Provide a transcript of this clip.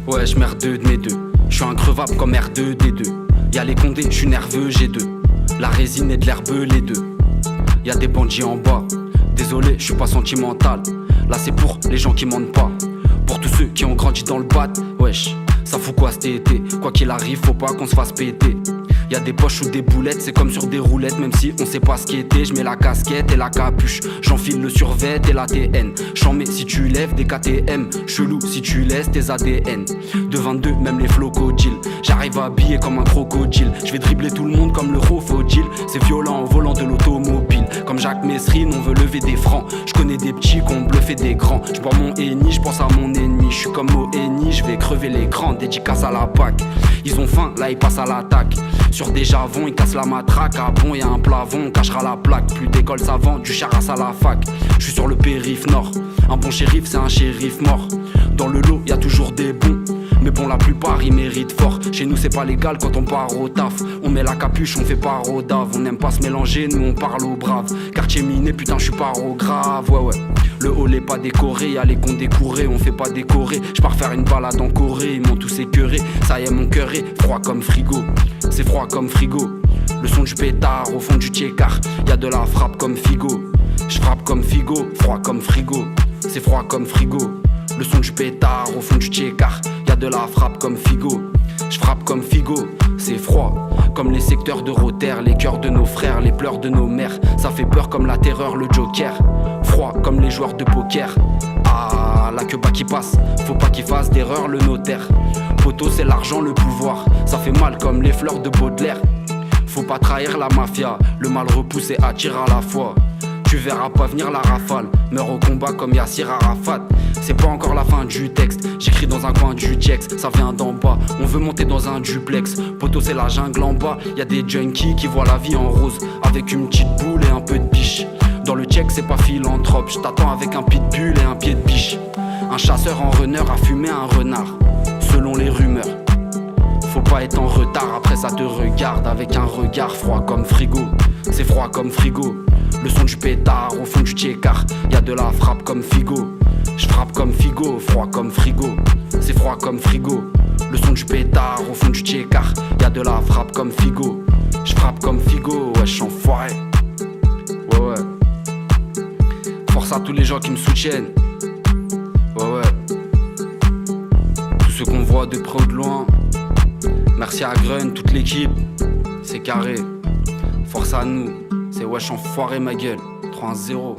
Ouais, je merde deux de mes deux. Je suis increvable comme R2D2. Y'a les condés, je suis nerveux, j'ai deux. La résine et de l'herbe, les deux. Y'a des bandits en bas. Désolé, je suis pas sentimental. Là c'est pour les gens qui mentent pas. Pour tous ceux qui ont grandi dans le bat. Wesh, ça fout quoi cet été? Quoi qu'il arrive, faut pas qu'on se fasse péter. Y'a des poches ou des boulettes, c'est comme sur des roulettes. Même si on sait pas ce qui était, je mets la casquette et la capuche. J'enfile le survêt et la TN. J'en mets si tu lèves des KTM. Chelou si tu laisses tes ADN. De 22, même les flocodiles. J'arrive habillé comme un crocodile. Je vais dribbler tout le monde comme le Rofodil. C'est violent au volant de l'automobile. Comme Jacques Messrine, on veut lever des francs. Je connais des petits qu'on bluffé des grands. Je bois mon Henny, je pense à mon ennemi. Je suis comme au Henny, je vais crever l'écran. Dédicace à la PAC. Ils ont faim, là ils passent à l'attaque. Sur des javons, ils cassent la matraque. Ah bon, y'a un plafond, on cachera la plaque. Plus d'école savant, du charras à la fac. Je suis sur le périph' nord. Un bon shérif, c'est un shérif mort. Dans le lot, y'a toujours des bons. Mais bon, la plupart ils méritent fort. Chez nous, c'est pas légal quand on part au taf. On met la capuche, on fait pas au dave. On n'aime pas se mélanger, nous on parle aux braves. Quartier miné, putain, je suis pas au grave. Ouais, ouais. Le hall est pas décoré, y'a les cons décourés, on fait pas décorer. J'pars faire une balade en Corée, ils m'ont tous écœuré. Ça y est, mon cœur est froid comme frigo. C'est froid comme frigo. Le son du pétard au fond du tchécar. Y'a de la frappe comme Figo. J'frappe comme Figo, froid comme frigo. C'est froid comme frigo. Le son du pétard au fond du tchécar. Y'a de la frappe comme Figo. J'frappe comme Figo, c'est froid. Comme les secteurs de Rotter, les cœurs de nos frères, les pleurs de nos mères. Ça fait peur comme la terreur, le Joker. Froid comme les joueurs de poker. Ah, la queue pas qui passe, faut pas qu'il fasse d'erreur le notaire. Poteau c'est l'argent, le pouvoir. Ça fait mal comme les fleurs de Baudelaire. Faut pas trahir la mafia, le mal repousse et attire à la fois. Tu verras pas venir la rafale, meurs au combat comme Yassir Arafat. C'est pas encore la fin du texte, j'écris dans un coin du Jex, ça vient d'en bas, on veut monter dans un duplex. Poto c'est la jungle en bas, y'a des junkies qui voient la vie en rose. Avec une petite boule et un peu de biche. Dans le check c'est pas philanthrope, j't'attends avec un pitbull et un pied de biche. Un chasseur en runner a fumé un renard, selon les rumeurs. Faut pas être en retard, après ça te regarde avec un regard froid comme frigo. C'est froid comme frigo. Le son du pétard au fond du tchécar. Y'a de la frappe comme Figo. J'frappe comme Figo, froid comme frigo. C'est froid comme frigo. Le son du pétard au fond du tchécar. Y'a de la frappe comme Figo. J'frappe comme Figo, wesh enfoiré. Ouais ouais. Force à tous les gens qui me soutiennent. Ouais ouais. Tous ceux qu'on voit de près ou de loin. Merci à Grun, toute l'équipe. C'est carré. Force à nous. C'est wesh enfoiré ma gueule. 3-0.